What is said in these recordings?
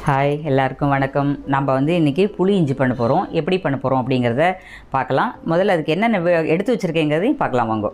Hi எல்லாருக்கும் வணக்கம். நம்ம இன்றைக்கி புளி இஞ்சி பண்ண போகிறோம். எப்படி பண்ண போகிறோம் அப்படிங்கிறத பார்க்கலாம். முதல்ல அதுக்கு என்னென்ன எடுத்து வச்சுருக்கேங்கிறதையும் பார்க்கலாம் வாங்க.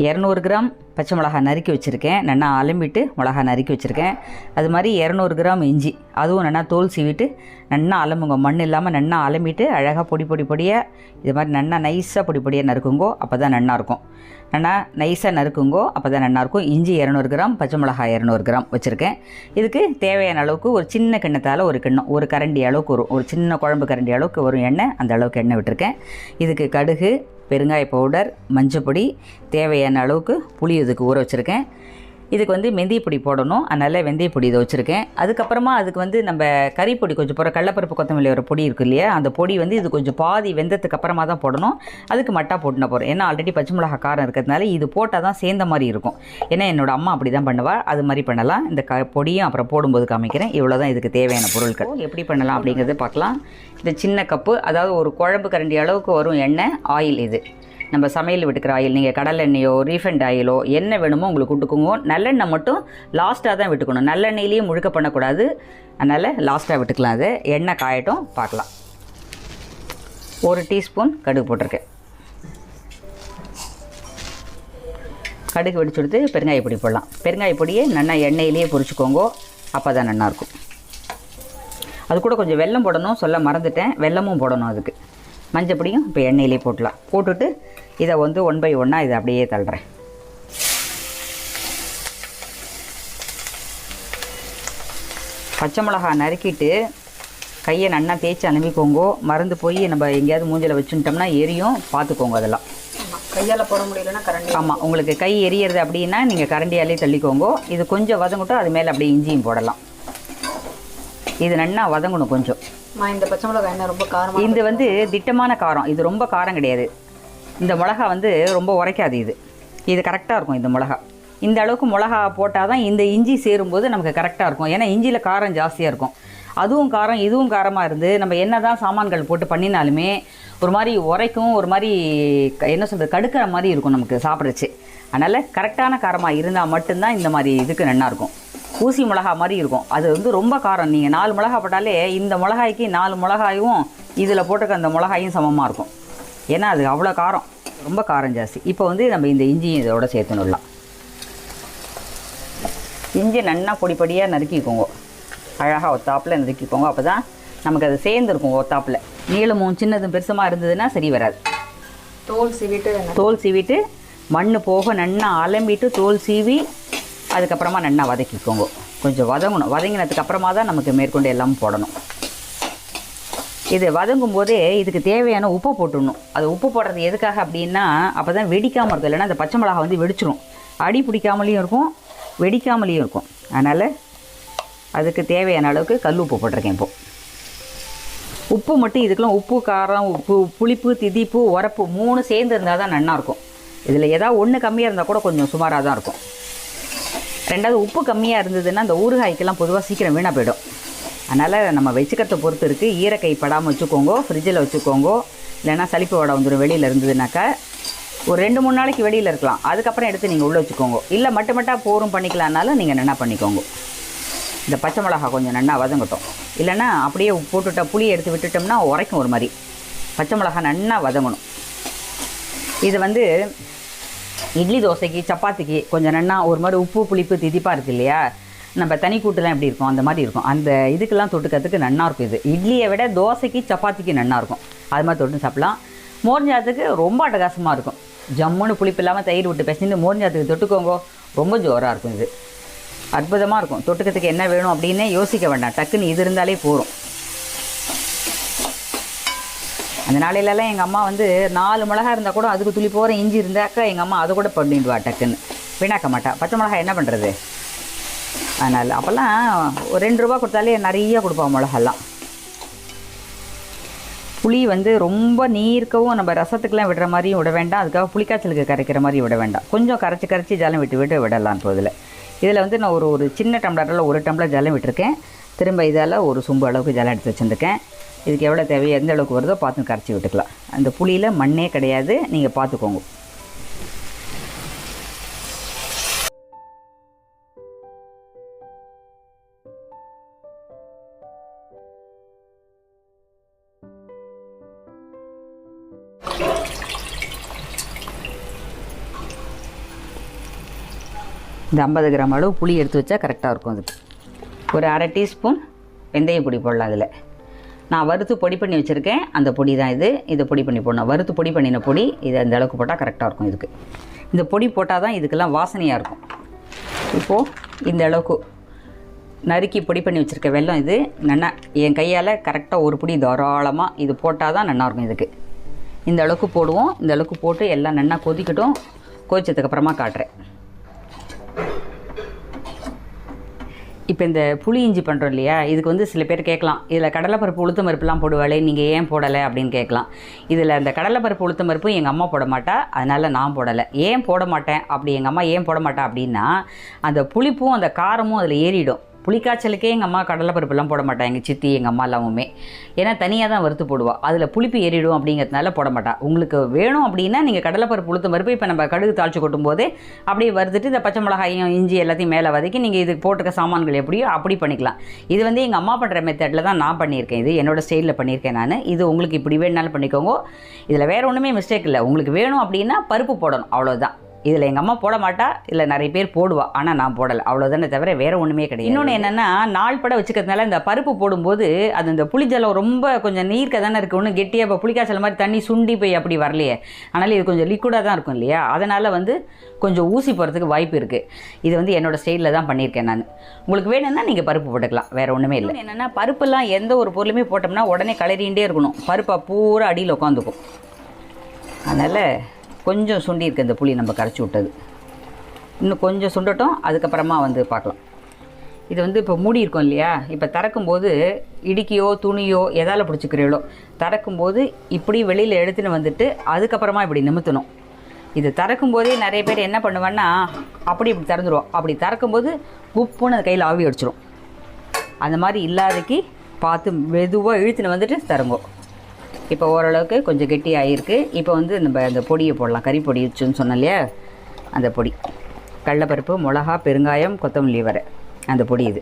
200 கிராம் பச்சை மிளகா நறுக்கி வச்சுருக்கேன். நல்லா அலம்பிட்டு மிளகா நறுக்கி வச்சுருக்கேன். அது மாதிரி 200 கிராம் இஞ்சி, அதுவும் நல்லா தோல் சீவிட்டு நல்லா அலம்புங்க. மண் இல்லாமல் நல்லா அலம்பிட்டு அழகாக பொடியாக இது மாதிரி நல்லா நைஸாக பொடியாக நறுக்குங்கோ. அப்போ தான் நல்லாயிருக்கும். நல்லா நைஸாக நறுக்குங்கோ, அப்போ தான் நல்லாயிருக்கும். இஞ்சி 200 கிராம், பச்சை மிளகாய் 200 கிராம் வச்சுருக்கேன். இதுக்கு தேவையான அளவுக்கு ஒரு சின்ன கிண்ணத்தால் ஒரு கிண்ணம், ஒரு கரண்டி அளவுக்கு வரும், ஒரு சின்ன குழம்பு கரண்டி அளவுக்கு வரும் எண்ணெய், அந்த அளவுக்கு எண்ணெய் விட்டுருக்கேன். இதுக்கு கடுகு, பெருங்காய பவுடர், மஞ்சப்பொடி, தேவையான அளவுக்கு புளி இதுக்கு ஊற வச்சுருக்கேன். இதுக்கு மெந்தியப்பொடி போடணும், அதனால் வெந்தயப்பொடி இதை வச்சுருக்கேன். அதுக்கப்புறமா அதுக்கு நம்ம கறிப்பொடி கொஞ்சம் போகிற கடலப்பருப்பு கொத்தமல்லி ஒரு பொடி இருக்குது இல்லையா, அந்த பொடி இது கொஞ்சம் பாதி வெந்ததுக்கு அப்புறமா தான் போடணும். அதுக்கு மட்டா போட்டுன போகிறோம். ஏன்னா ஆல்ரெடி பச்சை மிளகா காரம் இருக்கிறதுனால இது போட்டால் தான் சேர்ந்த மாதிரி இருக்கும். ஏன்னா என்னோடய அம்மா அப்படி தான் பண்ணுவா, அது மாதிரி பண்ணலாம். இந்த பொடியும் அப்புறம் போடும்போது காமிக்கிறேன். இவ்வளோ தான் இதுக்கு தேவையான பொருட்கள். எப்படி பண்ணலாம் அப்படிங்கிறது பார்க்கலாம். இந்த சின்ன கப்பு, அதாவது ஒரு குழம்பு கரண்டி அளவுக்கு வரும் எண்ணெய், ஆயில். இது நம்ம சமையல் விட்டுக்கிற ஆயில், நீங்கள் கடலை எண்ணெயோ ரீஃபைண்ட் ஆயிலோ என்ன வேணுமோ உங்களுக்கு விட்டுக்குங்க. நல்லெண்ணெய் மட்டும் லாஸ்ட்டாக தான் விட்டுக்கணும். நல்லெண்ணெயிலேயே முழுக்க பண்ணக்கூடாது, அதனால் லாஸ்ட்டாக விட்டுக்கலாம். அது எண்ணெய் காயட்டும் பார்க்கலாம். 1 டீஸ்பூன் கடுகு போட்டிருக்கேன். கடுகு வெடிச்சு கொடுத்து பெருங்காய பொடி போடலாம். பெருங்காய பொடியை நல்லா எண்ணெயிலேயே பொரிச்சுக்கோங்க, அப்போ தான் நல்லாயிருக்கும். அது கூட கொஞ்சம் வெல்லம் போடணும், சொல்ல மறந்துட்டேன். வெல்லமும் போடணும். அதுக்கு மஞ்சப்பொடியும் இப்போ எண்ணெயிலே போட்டலாம். போட்டுட்டு இதை 1 பை 1 இதை அப்படியே தள்ளுறேன். பச்சை மிளகா நறுக்கிட்டு கையை நல்லா தேய்ச்சி அனுப்பிக்கோங்க. மறந்து போய் நம்ம எங்கேயாவது மூஞ்சில் வச்சுட்டோம்னா எரியும், பார்த்துக்கோங்க. அதெல்லாம் கையால் போட முடியலன்னா கரண்டி. ஆமாம், உங்களுக்கு கை எரியறது அப்படின்னா நீங்கள் கரண்டியாலே தள்ளிக்கோங்க. இது கொஞ்சம் வதங்கட்டும், அது மேலே அப்படியே இஞ்சியும் போடலாம். இது நல்லா வதங்கணும் கொஞ்சம். இந்த பச்சை மிளகாய் என்ன ரொம்ப காரம்? இது திட்டமான காரம், இது ரொம்ப காரம் கிடையாது. இந்த மிளகா ரொம்ப உரைக்காது. இது கரெக்டாக இருக்கும். இந்த மிளகா இந்த அளவுக்கு மிளகா போட்டால் தான் இந்த இஞ்சி சேரும்போது நமக்கு கரெக்டாக இருக்கும். ஏன்னா இஞ்சியில் காரம் ஜாஸ்தியாக இருக்கும். அதுவும் காரம், இதுவும் காரமாக இருந்து நம்ம என்ன தான் சாமான்கள் போட்டு பண்ணினாலுமே ஒரு மாதிரி உரைக்கும், ஒரு மாதிரி என்ன சொல்கிறது, கடுக்கிற மாதிரி இருக்கும் நமக்கு சாப்பிட்றச்சு. அதனால் கரெக்டான காரமாக இருந்தால் மட்டும்தான் இந்த மாதிரி இதுக்கு நல்லாயிருக்கும். ஊசி மிளகா மாதிரி இருக்கும். அது ரொம்ப காரம். நீங்கள் 4 மிளகா போட்டாலே இந்த மிளகாய்க்கு 4 மிளகாயும் இதில் போட்டுக்க அந்த மிளகாயும் சமமாக இருக்கும். ஏன்னா அது அவ்வளோ காரம், ரொம்ப காரம் ஜாஸ்தி. இப்போ நம்ம இந்த இஞ்சியும் இதோட சேர்த்துனுடலாம். இஞ்சி நல்லா பொடியாக நறுக்கிக்கோங்க. அழகாக ஒத்தாப்பில் நறுக்கிக்கோங்க. அப்போ தான் நமக்கு அது சேர்ந்துருக்கும். ஒத்தாப்பில் நீளமும் சின்னதும் பெருசமாக இருந்ததுன்னா சரி வராது. தோல் சீவிட்டு மண் போக நல்லா அலம்பிட்டு தோல் சீவி அதுக்கப்புறமா நல்லா வதக்கிக்கோங்க. கொஞ்சம் வதங்கணும். வதங்கினதுக்கு அப்புறமா தான் நமக்கு மேற்கொண்டு எல்லாம் போடணும். இது வதங்கும் போதே இதுக்கு தேவையான உப்பு போட்டுடணும். அது உப்பு போடுறது எதுக்காக அப்படின்னா அப்போ தான் வெடிக்காமல் இருக்கும். இல்லைன்னா அந்த பச்சை மிளகா வெடிச்சிடும். அடி பிடிக்காமலேயும் இருக்கும், வெடிக்காமலேயும் இருக்கும். அதனால் அதுக்கு தேவையான அளவுக்கு கல் உப்பு போட்டிருக்கேன். இப்போது உப்பு மட்டும் இதுக்கெல்லாம் உப்பு, காரம், உப்பு, புளிப்பு, திதிப்பு, உரப்பு 3 சேர்ந்து இருந்தால் தான் நல்லாயிருக்கும். இதில் ஏதாவது ஒன்று கம்மியாக இருந்தால் கூட கொஞ்சம் சுமாராக தான் இருக்கும். ரெண்டாவது உப்பு கம்மியாக இருந்ததுன்னா அந்த ஊறுகாய்க்கெல்லாம் பொதுவாக சீக்கிரம் வீணாக போயிடும். அதனால் நம்ம வச்சுக்கிறத பொறுத்து இருக்குது. ஈரக்கை படாமல் வச்சுக்கோங்க, ஃப்ரிட்ஜில் வச்சுக்கோங்க. இல்லைன்னா சளிப்பு வடை வந்துடும் வெளியில் இருந்ததுனாக்கா. ஒரு 2-3 நாளைக்கு வெளியில் இருக்கலாம். அதுக்கப்புறம் எடுத்து நீங்கள் உள்ளே வச்சுக்கோங்க. இல்லை மட்டும் போரும் பண்ணிக்கலான்னாலும் நீங்கள் நல்லா பண்ணிக்கோங்க. இந்த பச்சை மிளகா கொஞ்சம் நல்லா வதங்கட்டும். இல்லைன்னா அப்படியே போட்டுட்டா புளியை எடுத்து விட்டுட்டோம்னா உரைக்கும் ஒரு மாதிரி. பச்சை மிளகா நல்லா வதங்கணும். இது இட்லி, தோசைக்கு, சப்பாத்திக்கு கொஞ்சம் நல்லா ஒரு மாதிரி உப்பு, புளிப்பு, திதிப்பாக இருக்குது இல்லையா, நம்ம தனி கூட்டுலாம் எப்படி இருக்கும் அந்த மாதிரி இருக்கும். அந்த இதுக்கெல்லாம் தொட்டுக்கிறதுக்கு நல்லாயிருக்கும். இது இட்லியை விட தோசைக்கு, சப்பாத்திக்கு நல்லாயிருக்கும். அது மாதிரி தொட்டு சாப்பிட்லாம். மோர்ஞ்சாத்துக்கு ரொம்ப அட்டகாசமாக இருக்கும். ஜம்முன்னு புளிப்பு இல்லாமல் தயிர் விட்டு பேசிட்டு மோர்ஞ்சாத்துக்கு தொட்டுக்கோங்க, ரொம்ப ஜோராக இருக்கும். இது அற்புதமாக இருக்கும். தொட்டுக்கிறதுக்கு என்ன வேணும் அப்படின்னே யோசிக்க வேண்டாம், டக்குன்னு இது இருந்தாலே போகும். அந்த நாளையிலலாம் எங்கள் அம்மா 4 மிளகா இருந்தால் கூட அதுக்கு துளி போகிற இஞ்சி இருந்தாக்கா எங்கள் அம்மா அதை கூட பண்ணிடுவா, டக்குன்னு வீணாக்க மாட்டா. பச்சை மிளகா என்ன பண்ணுறது? அதனால் அப்போல்லாம் ஒரு 2 ரூபா கொடுத்தாலே நிறைய கொடுப்போம் மிளகாலாம். புளி ரொம்ப நீர்க்கவும் நம்ம ரசத்துக்கெலாம் விடுற மாதிரியும் விட வேண்டாம். அதுக்காக புளிக்காய்ச்சலுக்கு கரைக்கிற மாதிரி விட வேண்டாம். கொஞ்சம் கரைச்சி ஜலம் விட்டு விடலாம். இப்போ இதில் நான் ஒரு சின்ன டம்ளரில் 1 டம்ளர் ஜலம் விட்டுருக்கேன். திரும்ப இதால் ஒரு சொம்பு அளவுக்கு ஜலம் எடுத்து வச்சுருக்கேன். இதுக்கு எவ்வளோ தேவையோ எந்த அளவுக்கு வருதோ பார்த்து கரைச்சி விட்டுக்கலாம். அந்த புளியில் மண்ணே கிடையாது, நீங்கள் பார்த்துக்கோங்க. இந்த 50 கிராம் அளவு புளி எடுத்து வச்சா கரெக்டாக இருக்கும். அதுக்கு ஒரு அரை டீஸ்பூன் வெந்தய பொடி போடலாம். அதில் நான் வறுத்து பொடி பண்ணி வச்சுருக்கேன், அந்த பொடி தான் இது. இதை பொடி பண்ணி போடணும். வறுத்து பொடி பண்ணின பொடி இது அந்த அளவுக்கு போட்டால் கரெக்டாக இருக்கும். இதுக்கு இந்த பொடி போட்டால் தான் இதுக்கெல்லாம் வாசனையாக இருக்கும். இப்போது இந்த அளவுக்கு நறுக்கி பொடி பண்ணி வச்சுருக்க வெல்லம் இது நல்லா என் கையால் கரெக்டாக ஒரு பொடி தாராளமாக இது போட்டால் தான் நல்லாயிருக்கும். இதுக்கு இந்த அளவுக்கு போடுவோம். இந்த அளவுக்கு போட்டு எல்லாம் நல்லா கொதிக்கட்டும். கொதிச்சதுக்கப்புறமா காட்டுறேன். இப்போ இந்த புளி இஞ்சி பண்ணுறோம் இல்லையா, இதுக்கு வந்து சில பேர் கேட்கலாம், இதில் கடலைப்பருப்பு உளுத்தம் பருப்புலாம் போடுவாளே, நீங்கள் ஏன் போடலை அப்படின்னு கேட்கலாம். இதில் அந்த கடலைப்பருப்பு உளுத்தம் பருப்பு எங்கள் அம்மா போட மாட்டா, அதனால் நான் போடலை. ஏன் போட மாட்டேன் அப்படி, எங்கள் அம்மா ஏன் போட மாட்டா அப்படின்னா, அந்த புளிப்பும் அந்த காரமும் அதில் ஏறிடும். புளிக்காய்ச்சலுக்கே எங்கள் அம்மா கடலைப்பருப்புலாம் போட மாட்டாள், எங்கள் சித்தி எங்கள் அம்மா எல்லாமே. ஏன்னா தனியாக தான் வறுத்து போடுவாள், அதில் புளிப்பு ஏறிடும் அப்படிங்கிறதுனால போட மாட்டாள். உங்களுக்கு வேணும் அப்படின்னா நீங்கள் கடலைப்பருப்பு உளுத்தம் பருப்பு இப்போ நம்ம கடுகு தாளித்து கொட்டும் போதே அப்படியே வறுத்துட்டு இந்த பச்சை மிளகாயும் இஞ்சி எல்லாத்தையும் மேலே வதக்கி நீங்கள் இதுக்கு போட்டுக்க சாமான்கள் எப்படியோ அப்படி பண்ணிக்கலாம். இது வந்து எங்கள் அம்மா பண்ணுற மெத்தடில் தான் நான் பண்ணியிருக்கேன். இது என்னோடய ஸ்டைலில் பண்ணியிருக்கேன் நான். இது உங்களுக்கு இப்படி வேணுனாலும் பண்ணிக்கோங்க. இதில் வேறு ஒன்றுமே மிஸ்டேக் இல்லை. உங்களுக்கு வேணும் அப்படின்னா பருப்பு போடணும், அவ்வளோதான். இதில் எங்கள் அம்மா போட மாட்டா, இல்லை நிறைய பேர் போடுவா, ஆனால் நான் போடலை, அவ்வளோதானே தவிர வேறு ஒன்றுமே கிடையாது. இன்னொன்று என்னென்னா, நாள் பட வச்சுக்கிறதுனால இந்த பருப்பு போடும்போது அது இந்த புளிஜலம் ரொம்ப கொஞ்சம் நீர்க்க தானே இருக்குது, ஒன்றும் கெட்டியாக இப்போ புளிக்காய்ச்சல் மாதிரி தண்ணி சுண்டி போய் அப்படி வரலையே. அதனால் இது கொஞ்சம் லிக்விடாக தான் இருக்கும் இல்லையா, அதனால் வந்து கொஞ்சம் ஊசி போகிறதுக்கு வாய்ப்பு இருக்குது. இது வந்து என்னோடய ஸ்டைலில் தான் பண்ணியிருக்கேன் நான். உங்களுக்கு வேணும்னா நீங்கள் பருப்பு போட்டுக்கலாம், வேறு ஒன்றுமே இல்லை. என்னென்னா பருப்பெல்லாம் எந்த ஒரு பொருளுமே போட்டோம்னா உடனே கிளறிகிட்டே இருக்கணும், பருப்பை பூரா அடியில் உட்காந்துக்கும். அதனால் கொஞ்சம் சுண்டி இருக்குது இந்த புளி நம்ம கரைச்சி விட்டது. இன்னும் கொஞ்சம் சுண்டட்டும், அதுக்கப்புறமா வந்து பார்க்கலாம். இது வந்து இப்போ மூடி இருக்கும் இல்லையா, இப்போ திறக்கும்போது இடுக்கியோ துணியோ எதால் பிடிச்சிக்கிறீங்களோ திறக்கும்போது இப்படி வெளியில் எடுத்துன்னு வந்துட்டு அதுக்கப்புறமா இப்படி நிமித்தணும். இது திறக்கும்போதே நிறைய பேர் என்ன பண்ணுவான்னா அப்படி இப்படி திறந்துருவோம். அப்படி திறக்கும்போது உப்புன்னு அது கையில் ஆவி அடிச்சிடும். அந்த மாதிரி இல்லாதக்கு பார்த்து மெதுவாக இழுத்துன்னு வந்துட்டு திறங்கோ. இப்போ ஓரளவுக்கு கொஞ்சம் கெட்டி ஆகிருக்கு. இப்போ வந்து நம்ம அந்த பொடியை போடலாம். கறி பொடி வச்சுன்னு சொன்னோம் இல்லையா, அந்த பொடி கடலைப்பருப்பு, மிளகா, பெருங்காயம், கொத்தமல்லி வரை அந்த பொடி. இது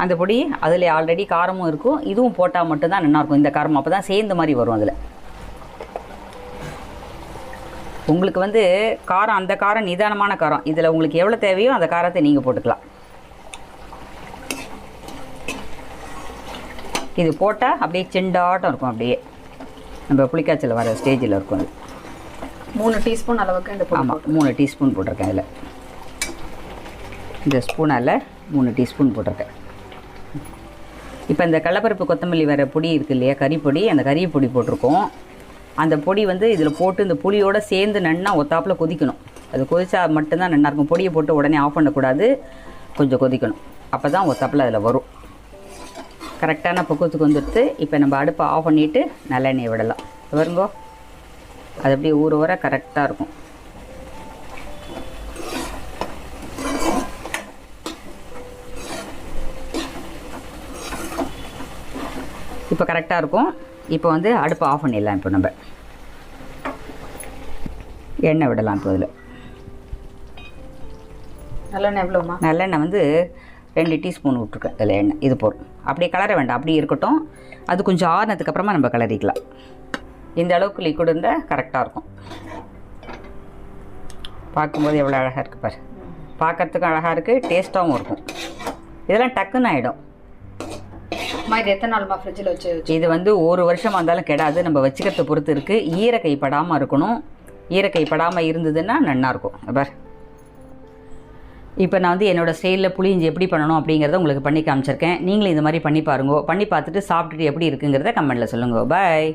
அந்த பொடி அதில் ஆல்ரெடி காரமும் இருக்கும். இதுவும் போட்டால் மட்டும்தான் நல்லாயிருக்கும். இந்த காரம் அப்போ தான் சேர்ந்த மாதிரி வரும். அதில் உங்களுக்கு வந்து காரம், அந்த காரம் நிதானமான காரம். இதில் உங்களுக்கு எவ்வளோ தேவையோ அந்த காரத்தை நீங்கள் போட்டுக்கலாம். இது போட்டால் அப்படியே செண்டாட்டம் இருக்கும். அப்படியே நம்ம புளிக்காய்ச்சல் வர ஸ்டேஜில் இருக்கும். அது 3 டீஸ்பூன் அளவுக்கு இந்த பொடி. ஆமாம், 3 டீஸ்பூன் போட்டிருக்கேன். இதில் இந்த ஸ்பூனால் 3 டீஸ்பூன் போட்டிருக்கேன். இப்போ இந்த கடலைப்பருப்பு கொத்தமல்லி வர பொடி இருக்குது இல்லையா, கறி பொடி, அந்த கறி பொடி போட்டிருக்கோம். அந்த பொடி வந்து இதில் போட்டு இந்த புளியோடு சேர்ந்து நன்னா ஒத்தாப்பில் கொதிக்கணும். அது கொதிச்சா மட்டும்தான் நல்லாயிருக்கும். பொடியை போட்டு உடனே ஆஃப் பண்ணக்கூடாது, கொஞ்சம் கொதிக்கணும். அப்போ தான் ஒத்தாப்பில் அதில் வரும். கரெக்டான பக்குவத்துக்கு வந்துடுத்து. இப்போ நம்ம அடுப்பை ஆஃப் பண்ணிவிட்டு நல்லெண்ணெய் விடலாம். வருங்கோ, அது அப்படியே ஊற கரெக்டாக இருக்கும். இப்போ கரெக்டாக இருக்கும். இப்போ வந்து அடுப்பை ஆஃப் பண்ணிடலாம். இப்போ நம்ம எண்ணெய் விடலாம். இப்போ இதில் நல்லெண்ணெய் எவ்வளோமா? நல்லெண்ணெய் வந்து 2 டீஸ்பூன் விட்ருக்கேன். இதில் எண்ணெய் இது போடும். அப்படியே கலர வேண்டாம், அப்படியே இருக்கட்டும். அது கொஞ்சம் ஆறுனதுக்கப்புறமா நம்ம கலரிக்கலாம். இந்த அளவுக்கு லிக்விட் இருந்தால் கரெக்டாக இருக்கும். பார்க்கும்போது எவ்வளோ அழகாக இருக்குது பாரு. பார்க்குறதுக்கும் அழகாக இருக்குது, டேஸ்ட்டாகவும் இருக்கும். இதெல்லாம் டக்குன்னு ஆகிடும். இது எத்தனை நாள்மா ஃப்ரிட்ஜில் வச்சு? இது வந்து 1 வருஷமாக இருந்தாலும் கெடாது. நம்ம வச்சுக்கிறத பொறுத்து இருக்குது. ஈரக்கை படாமல் இருக்கணும். ஈரக்கை படாமல் இருந்ததுன்னா நல்லாயிருக்கும். பார், இப்போ நான் வந்து என்னோடய ஸ்டைலில் புளியிஞ்சி எப்படி பண்ணணும் அப்படிங்கிறத உங்களுக்கு பண்ணி காமிச்சிருக்கேன். நீங்களும் இந்த மாதிரி பண்ணி பாருங்க. பண்ணி பார்த்துட்டு சாப்பிட்டுட்டு எப்படி இருக்குங்கிறத கமெண்ட்டில் சொல்லுங்கள். பாய்.